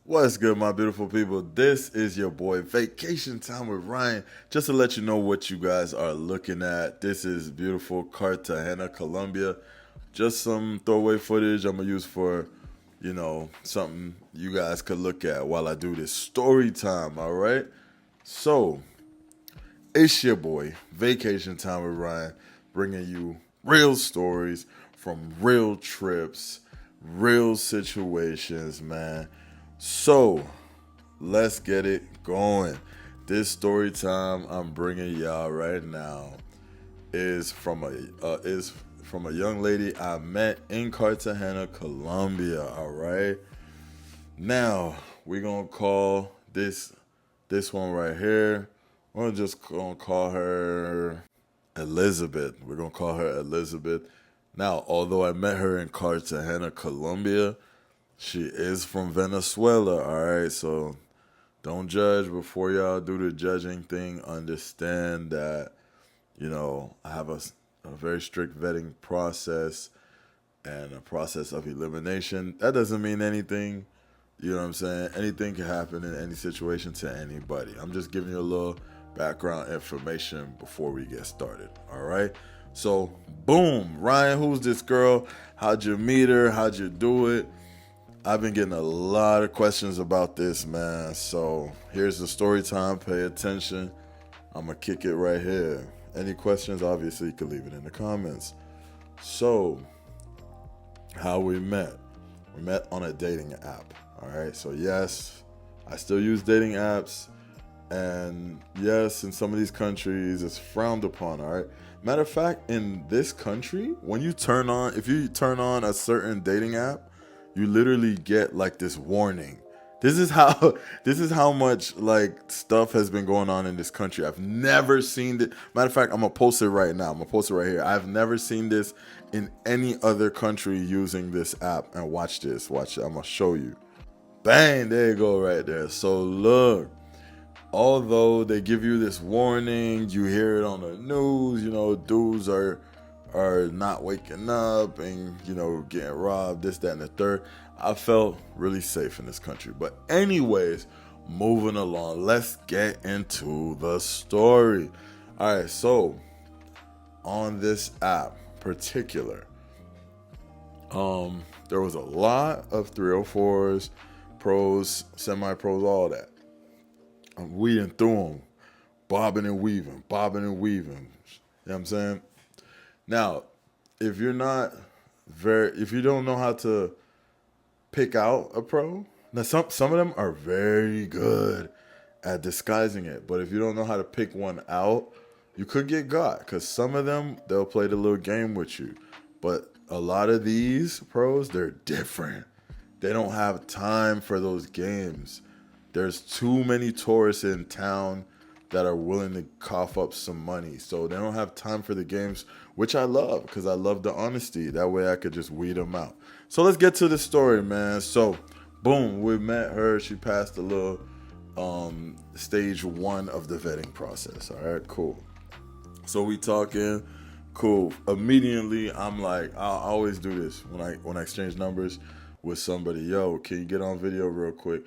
What's good, my beautiful people? This is your boy Vacation Time with Ryan. Just to let you know what you guys are looking at, this is beautiful Cartagena, Colombia. Just some throwaway footage I'm gonna use for, something you guys could look at while I do this story time. All right. So it's your boy Vacation Time with Ryan, bringing you real stories from real trips, real situations, man. So let's get it going. This story time I'm bringing y'all right now is from a young lady I met in Cartagena, Colombia. All right. Now we're gonna call this one right here. We're just gonna call her Elizabeth. We're gonna call her Elizabeth. Now, although I met her in Cartagena, Colombia, she is from Venezuela, all right? So don't judge before y'all do the judging thing. Understand that, I have a very strict vetting process and a process of elimination. That doesn't mean anything. You know what I'm saying? Anything can happen in any situation to anybody. I'm just giving you a little background information before we get started, all right? So, boom. Ryan, who's this girl? How'd you meet her? How'd you do it? I've been getting a lot of questions about this, man. So here's the story time. Pay attention. I'm going to kick it right here. Any questions, obviously, you can leave it in the comments. So, how we met. We met on a dating app. All right. So, yes, I still use dating apps. And yes, in some of these countries, it's frowned upon. All right. Matter of fact, in this country, if you turn on a certain dating app, you literally get like this warning. This is how much like stuff has been going on in this country. I've never seen it. Matter of fact, I'm gonna post it right now. I'm gonna post it right here. I've never seen this in any other country using this app. And watch this. Watch it. I'm gonna show you. Bang! There you go, right there. So look. Although they give you this warning, you hear it on the news. Dudes are not waking up and getting robbed, this, that, and the third. I felt really safe in this country. But anyways, moving along, let's get into the story. All right, so on this app particular, there was a lot of 304s, pros, semi-pros, all that. I'm weeding through them, bobbing and weaving. You know what I'm saying? Now, if you don't know how to pick out a pro, now some of them are very good at disguising it. But if you don't know how to pick one out, you could get got. Because some of them, they'll play the little game with you. But a lot of these pros, they're different. They don't have time for those games. There's too many tourists in town that are willing to cough up some money. So they don't have time for the games, which I love because I love the honesty. That way I could just weed them out. So let's get to the story, man. So, boom, we met her. She passed a little stage 1 of the vetting process. All right, cool. So we talking, cool. Immediately, I'm like, I always do this when I exchange numbers with somebody. Yo, can you get on video real quick?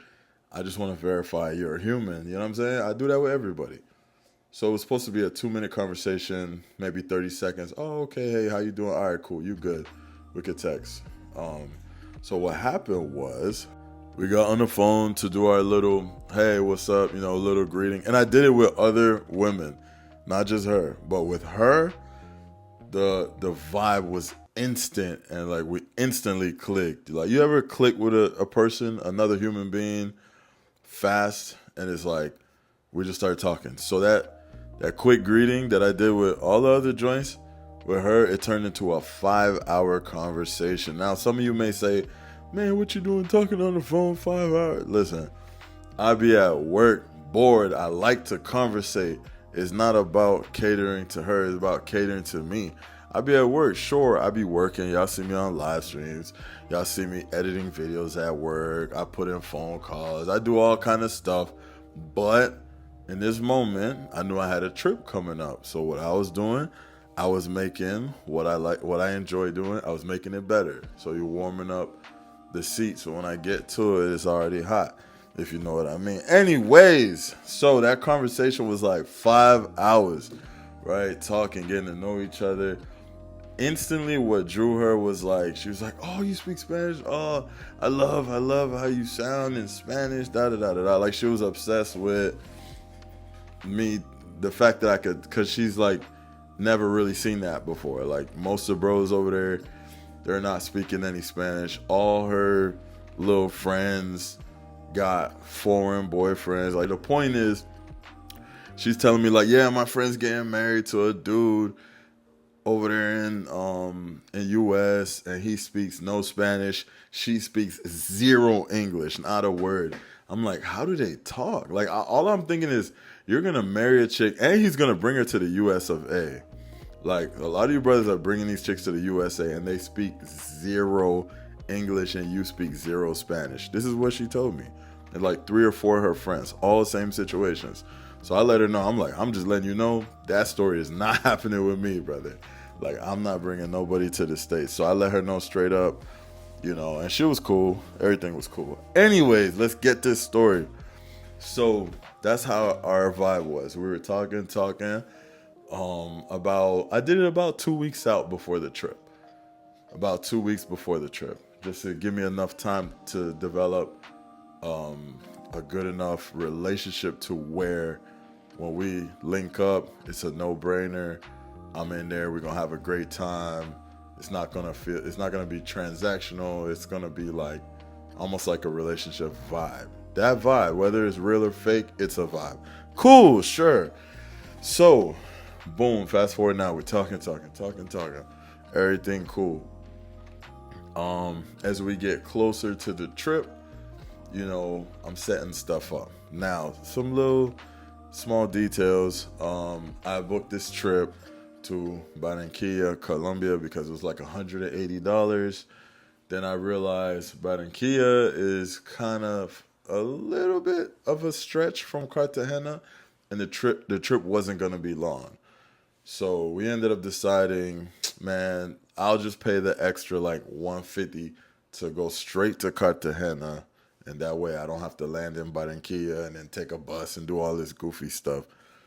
I just want to verify you're a human. You know what I'm saying? I do that with everybody. So it was supposed to be a 2-minute conversation, maybe 30 seconds. Oh, okay. Hey, how you doing? All right, cool. You good? We could text. So what happened was we got on the phone to do our little, hey, what's up? Little greeting. And I did it with other women, not just her. But with her, the vibe was instant. And like we instantly clicked. Like you ever click with a person, another human being, fast, and it's like we just started talking. So that quick greeting that I did with all the other joints, with her, it turned into a 5-hour conversation. Now some of you may say, man, what you doing talking on the phone 5 hours? Listen, I be at work bored. I like to conversate. It's not about catering to her, it's about catering to me. I be at work, sure, I be working. Y'all see me on live streams. Y'all see me editing videos at work. I put in phone calls. I do all kind of stuff. But in this moment, I knew I had a trip coming up. So what I was doing, I was making what I enjoy doing. I was making it better. So you're warming up the seat. So when I get to it, it's already hot. if you know what I mean. Anyways, so that conversation was like 5 hours, right? Talking, getting to know each other. Instantly what drew her was like, she was like, oh, you speak Spanish? Oh, I love how you sound in Spanish, da da da da da. Like, she was obsessed with me, the fact that I could, because she's like never really seen that before. Like, most of the bros over there, they're not speaking any Spanish. All her little friends got foreign boyfriends. Like, the point is, she's telling me like, yeah, my friend's getting married to a dude over there in US, and he speaks no Spanish. She speaks zero English, not a word. I'm like, how do they talk? Like, all I'm thinking is, you're gonna marry a chick and he's gonna bring her to the US of A. Like, a lot of you brothers are bringing these chicks to the USA and they speak zero English and you speak zero Spanish. This is what she told me. And like 3 or 4 of her friends, all the same situations. So I let her know, I'm like, I'm just letting you know that story is not happening with me, brother. Like, I'm not bringing nobody to the States. So I let her know straight up, you know, and she was cool. Everything was cool. Anyways, let's get this story. So that's how our vibe was. We were talking I did it about 2 weeks out before the trip. About 2 weeks before the trip. Just to give me enough time to develop a good enough relationship to where when we link up, it's a no-brainer. I'm in there, we're gonna have a great time. It's not gonna be transactional. It's gonna be like almost like a relationship vibe. That vibe, whether it's real or fake, it's a vibe. Cool, sure. So, boom, fast forward now, we're talking. Everything cool. As we get closer to the trip, you know, I'm setting stuff up. Now, some little small details. I booked this trip to Barranquilla, Colombia, because it was like $180. Then I realized Barranquilla is kind of a little bit of a stretch from Cartagena, and the trip wasn't going to be long. So we ended up deciding, man, I'll just pay the extra like $150 to go straight to Cartagena, and that way I don't have to land in Barranquilla and then take a bus and do all this goofy stuff.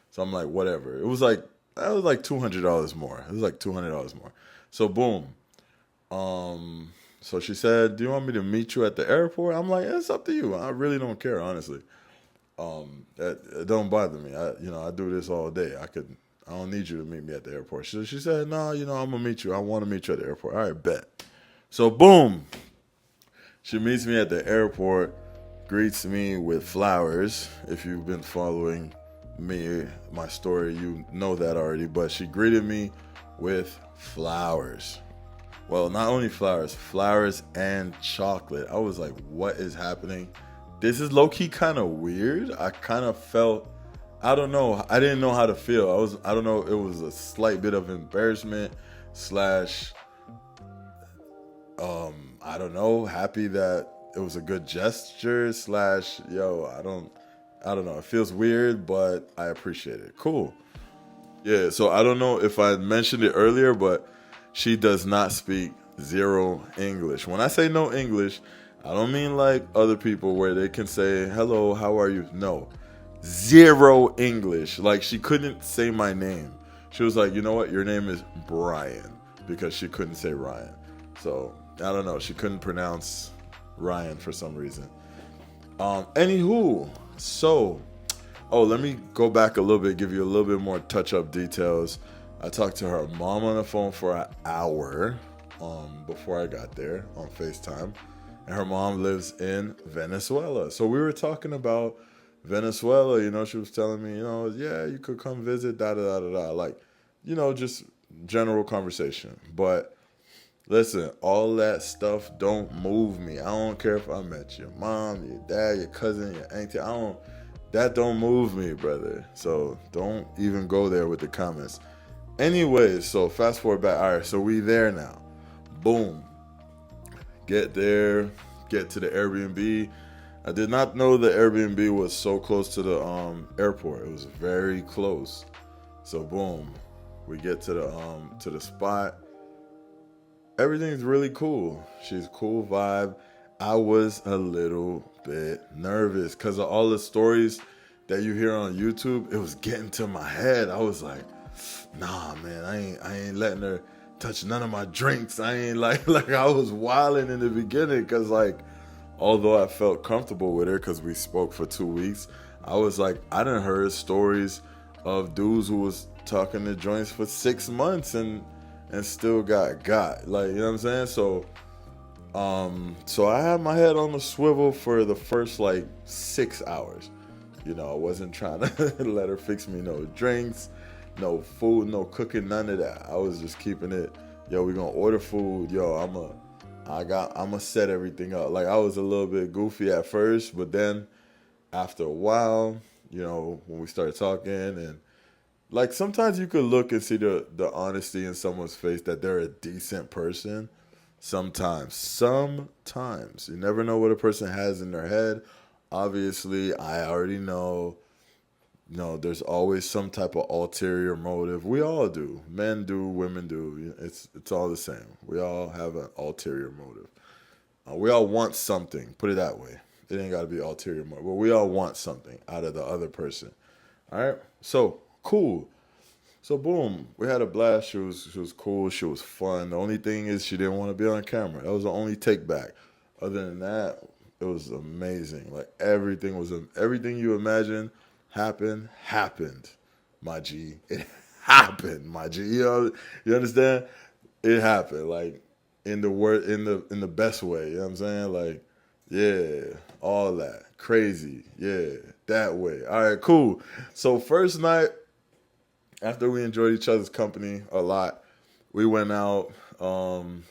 So I'm like, whatever. That was like $200 more. It was like $200 more. So boom. So she said, do you want me to meet you at the airport? I'm like, it's up to you. I really don't care, honestly. It don't bother me. I do this all day. I don't need you to meet me at the airport. She said, no, I'm gonna meet you. I want to meet you at the airport. All right, bet. So boom. She meets me at the airport, greets me with flowers. If you've been following me, my story, you know that already. But she greeted me with flowers. Well, not only flowers and chocolate. I was like, what is happening? This is low-key kind of weird. I kind of felt, I don't know. I didn't know how to feel. I don't know. It was a slight bit of embarrassment / I don't know, happy that it was a good gesture / I don't know. It feels weird, but I appreciate it. Cool. Yeah, so I don't know if I mentioned it earlier, but she does not speak zero English. When I say no English, I don't mean like other people where they can say, hello, how are you? No, zero English. Like, she couldn't say my name. She was like, you know what? Your name is Brian, because she couldn't say Ryan. So, I don't know. She couldn't pronounce Ryan for some reason. Anywho, so, let me go back a little bit, give you a little bit more touch-up details. I talked to her mom on the phone for an hour before I got there on FaceTime. And her mom lives in Venezuela. So we were talking about Venezuela. She was telling me, yeah, you could come visit, da-da-da-da-da. Like, just general conversation. But listen, all that stuff don't move me. I don't care if I met your mom, your dad, your cousin, your auntie. That don't move me, brother. So don't even go there with the comments. Anyways, so fast forward back. All right, so we there now. Boom. Get there, get to the Airbnb. I did not know the Airbnb was so close to the airport. It was very close. So boom, we get to the spot. Everything's really cool. She's a cool vibe. I was a little bit nervous because of all the stories that you hear on YouTube. It was getting to my head. I was like, nah, man, I ain't letting her touch none of my drinks. I ain't like I was wilding in the beginning because like, although I felt comfortable with her because we spoke for 2 weeks, I was like, I done heard stories of dudes who was talking to joints for 6 months and still got like, you know what I'm saying? So I had my head on the swivel for the first like 6 hours. You know, I wasn't trying to let her fix me no drinks, no food, no cooking, none of that. I was just keeping it. Yo, we gonna order food. Yo, I'ma set everything up. Like I was a little bit goofy at first, but then after a while, you know, when we started talking and like sometimes you could look and see the honesty in someone's face that they're a decent person. Sometimes you never know what a person has in their head. Obviously, I already know. You know, there's always some type of ulterior motive. We all do. Men do. Women do. It's all the same. We all have an ulterior motive. We all want something. Put it that way. It ain't got to be ulterior motive, but we all want something out of the other person. All right. So cool. So boom, we had a blast. She was cool. She was fun. The only thing is she didn't want to be on camera. That was the only take back. Other than that, it was amazing. Like everything you imagine happened, my G. It happened, my G. You understand? It happened. Like in the best way. You know what I'm saying? Like, yeah, all that crazy. Yeah, that way. All right, cool. So first night after we enjoyed each other's company a lot, we went out.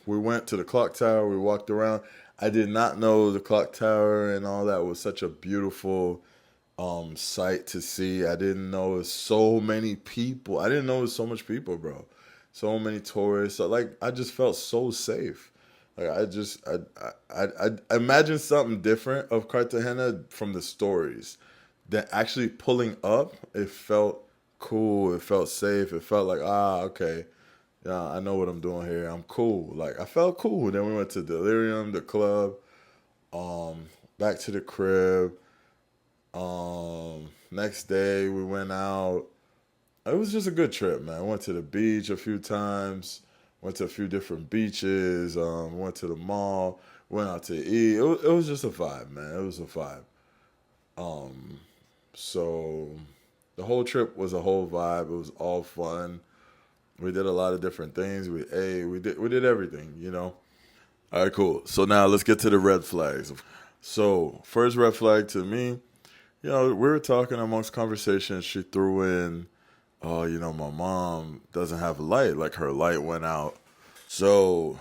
We went to the clock tower. We walked around. I did not know the clock tower and all that was such a beautiful sight to see. I didn't know it's so many people. I didn't know it was so much people, bro. So many tourists. So, like I just felt so safe. Like I imagine something different of Cartagena from the stories. That actually pulling up, it felt cool. It felt safe. It felt like okay, yeah, I know what I'm doing here. I'm cool. Like I felt cool. Then we went to Delirium, the club, back to the crib. Next day we went out. It was just a good trip, man. I went to the beach a few times. Went to a few different beaches. Went to the mall. Went out to eat. It was just a vibe, man. It was a vibe. Um, so the whole trip was a whole vibe. It was all fun. We did a lot of different things. We ate. We did everything. You know. All right, cool. So now let's get to the red flags. So first red flag to me, you know, we were talking amongst conversations. She threw in, oh, you know, my mom doesn't have a light. Like her light went out. So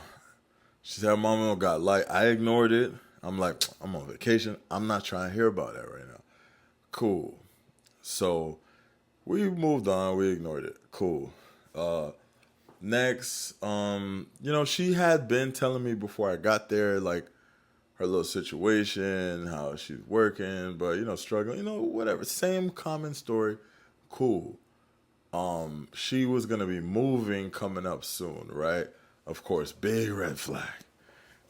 she said, Mama got light. I ignored it. I'm like, I'm on vacation. I'm not trying to hear about that right now. Cool. So we moved on. We ignored it. Cool. Next, you know, she had been telling me before I got there, like, her little situation, how she's working, but, you know, struggling, you know, whatever. Same common story. Cool. She was going to be moving coming up soon, right? Of course, big red flag,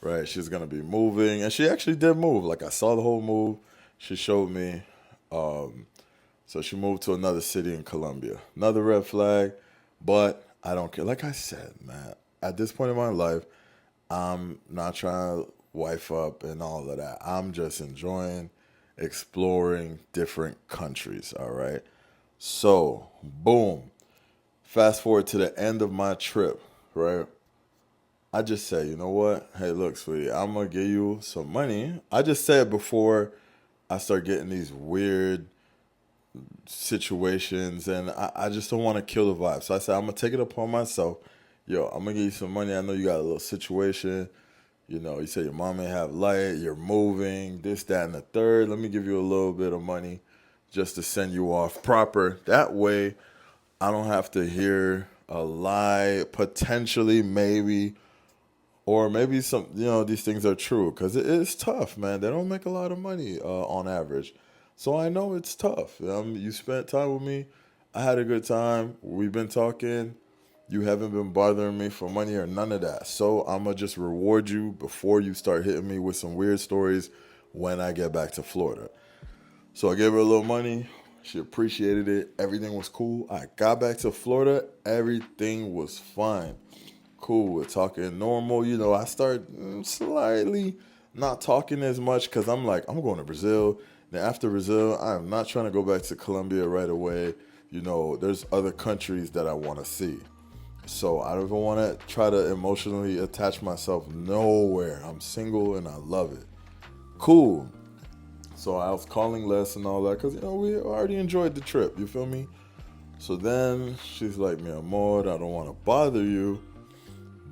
right? She's going to be moving, and she actually did move. Like, I saw the whole move. She showed me. Um, so she moved to another city in Colombia. Another red flag, but I don't care. Like I said, man, at this point in my life, I'm not trying to wife up and all of that. I'm just enjoying exploring different countries, all right? So, boom. Fast forward to the end of my trip, right? I just said, you know what? Hey, look, sweetie, I'm going to give you some money. I just said before I start getting these weird situations and I just don't want to kill the vibe. So I said, I'm going to take it upon myself. Yo, I'm going to give you some money. I know you got a little situation. You know, you say your mom may have light, you're moving, this, that, and the third. Let me give you a little bit of money just to send you off proper. That way, I don't have to hear a lie, potentially, maybe, or maybe some, you know, these things are true. Because it is tough, man. They don't make a lot of money on average. So I know it's tough. You spent time with me. I had a good time. We've been talking. You haven't been bothering me for money or none of that. So I'm going to just reward you before you start hitting me with some weird stories when I get back to Florida. So I gave her a little money. She appreciated it. Everything was cool. I got back to Florida. Everything was fine. Cool. We're talking normal. You know, I start slightly not talking as much because I'm like, I'm going to Brazil. Then after Brazil, I'm not trying to go back to Colombia right away. You know, there's other countries that I want to see. So I don't even want to try to emotionally attach myself nowhere. I'm single and I love it. Cool. So I was calling less and all that because, you know, we already enjoyed the trip. You feel me? So then she's like, mi amor, I don't want to bother you,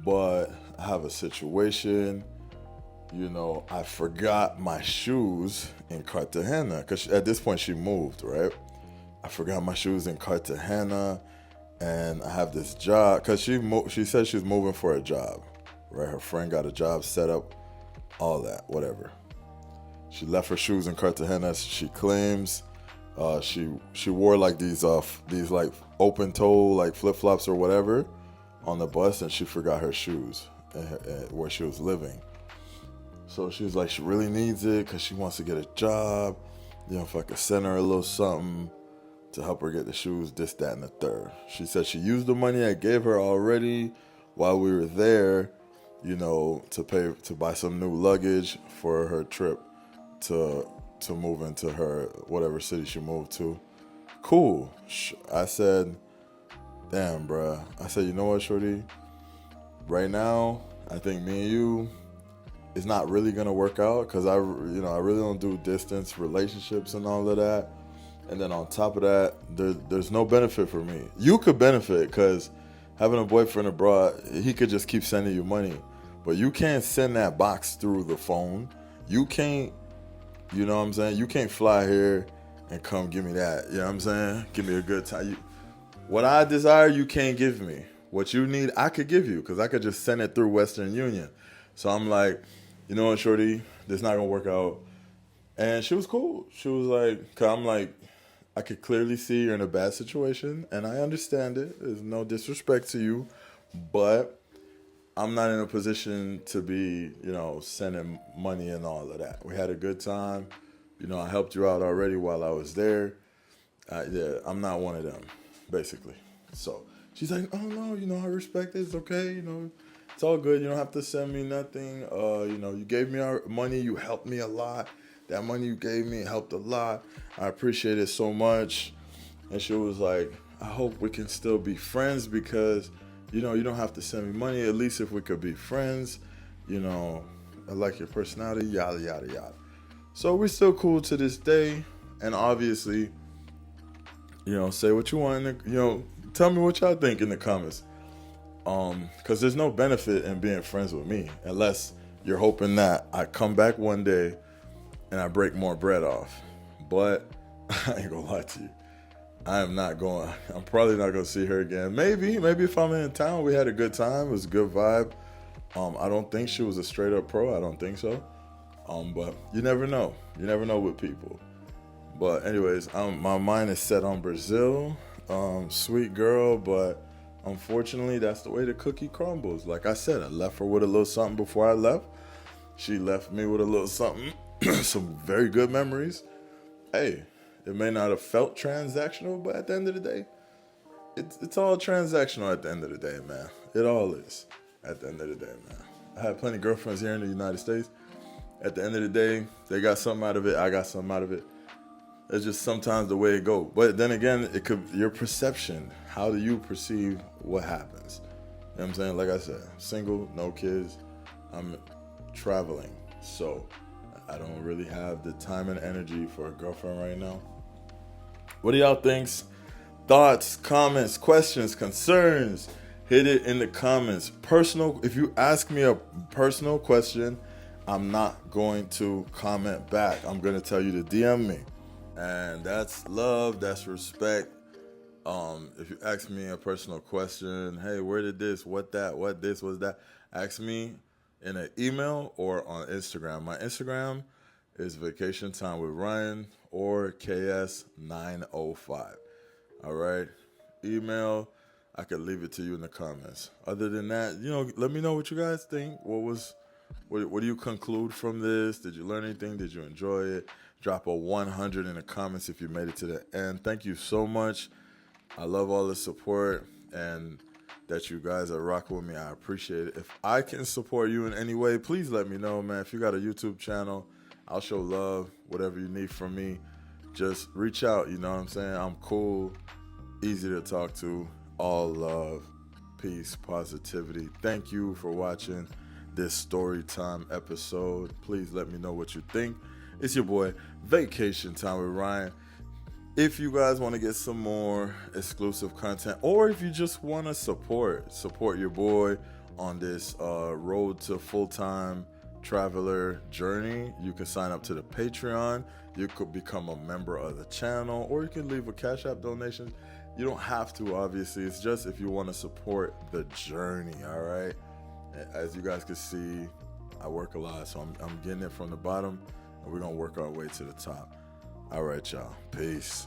but I have a situation. You know, I forgot my shoes in Cartagena because at this point she moved, right? I forgot my shoes in Cartagena, and I have this job because she said she's moving for a job, right? Her friend got a job set up, all that, whatever. She left her shoes in Cartagena. She claims she wore like these like open toe like flip flops or whatever on the bus, and she forgot her shoes where she was living. So she was like, she really needs it because she wants to get a job. You know, if I could send her a little something to help her get the shoes, this, that, and the third. She said she used the money I gave her already while we were there, you know, to buy some new luggage for her trip to move into her whatever city she moved to. Cool. I said, damn, bruh. I said, you know what, shorty? Right now, I think me and you, it's not really gonna work out because I really don't do distance relationships and all of that. And then on top of that, there's no benefit for me. You could benefit because having a boyfriend abroad, he could just keep sending you money. But you can't send that box through the phone. You can't, you know what I'm saying? You can't fly here and come give me that. You know what I'm saying? Give me a good time. What I desire, you can't give me. What you need, I could give you because I could just send it through Western Union. So I'm like, you know what, shorty? This not going to work out. And she was cool. She was like, cause I'm like, I could clearly see you're in a bad situation, and I understand it. There's no disrespect to you, but I'm not in a position to be, you know, sending money and all of that. We had a good time. You know, I helped you out already while I was there. Yeah, I'm not one of them, basically. So she's like, oh, no, you know, I respect it. It's okay. You know, it's all good. You don't have to send me nothing. You know, you gave me our money. You helped me a lot. That money you gave me helped a lot. I appreciate it so much. And she was like, I hope we can still be friends because, you know, you don't have to send me money. At least if we could be friends, you know, I like your personality, yada, yada, yada. So we're still cool to this day. And obviously, you know, say what you want. You know, tell me what y'all think in the comments. Because there's no benefit in being friends with me unless you're hoping that I come back one day and I break more bread off. But I ain't gonna lie to you. I'm probably not gonna see her again. Maybe if I'm in town, we had a good time. It was a good vibe. I don't think she was a straight up pro. I don't think so. But you never know. You never know with people. But anyways, my mind is set on Brazil. Sweet girl, but unfortunately, that's the way the cookie crumbles. Like I said, I left her with a little something before I left. She left me with a little something. Some very good memories. Hey, it may not have felt transactional, but at the end of the day, it's all transactional at the end of the day, man. It all is at the end of the day, man. I have plenty of girlfriends here in the United States. At the end of the day, they got something out of it. I got something out of it. It's just sometimes the way it goes. But then again, it could your perception. How do you perceive what happens? You know what I'm saying? Like I said, single, no kids. I'm traveling, so I don't really have the time and energy for a girlfriend right now. What do y'all think? Thoughts, comments, questions, concerns? Hit it in the comments. If you ask me a personal question, I'm not going to comment back. I'm going to tell you to DM me. And that's love, that's respect. If you ask me a personal question, hey, where did this, what that, what this, was that, ask me in an email or on Instagram. My Instagram is Vacation Time with Ryan or KS905. All right. Email. I could leave it to you in the comments. Other than that, let me know what you guys think. What do you conclude from this? Did you learn anything? Did you enjoy it? Drop a 100 in the comments if you made it to the end. Thank you so much. I love all the support and that you guys are rocking with me. I appreciate it. If I can support you in any way, please let me know, man. If you got a YouTube channel, I'll show love. Whatever you need from me, just reach out. You know what I'm saying? I'm cool, easy to talk to, all love, peace, positivity. Thank you for watching this story time episode. Please let me know what you think. It's your boy, Vacation Time with Ryan. If you guys want to get some more exclusive content, or if you just want to support your boy on this road to full-time traveler journey, you can sign up to the Patreon. You could become a member of the channel, or you can leave a Cash App donation. You don't have to, obviously. It's just if you want to support the journey, all right? As you guys can see, I work a lot, so I'm getting it from the bottom, and we're going to work our way to the top. All right, y'all. Peace.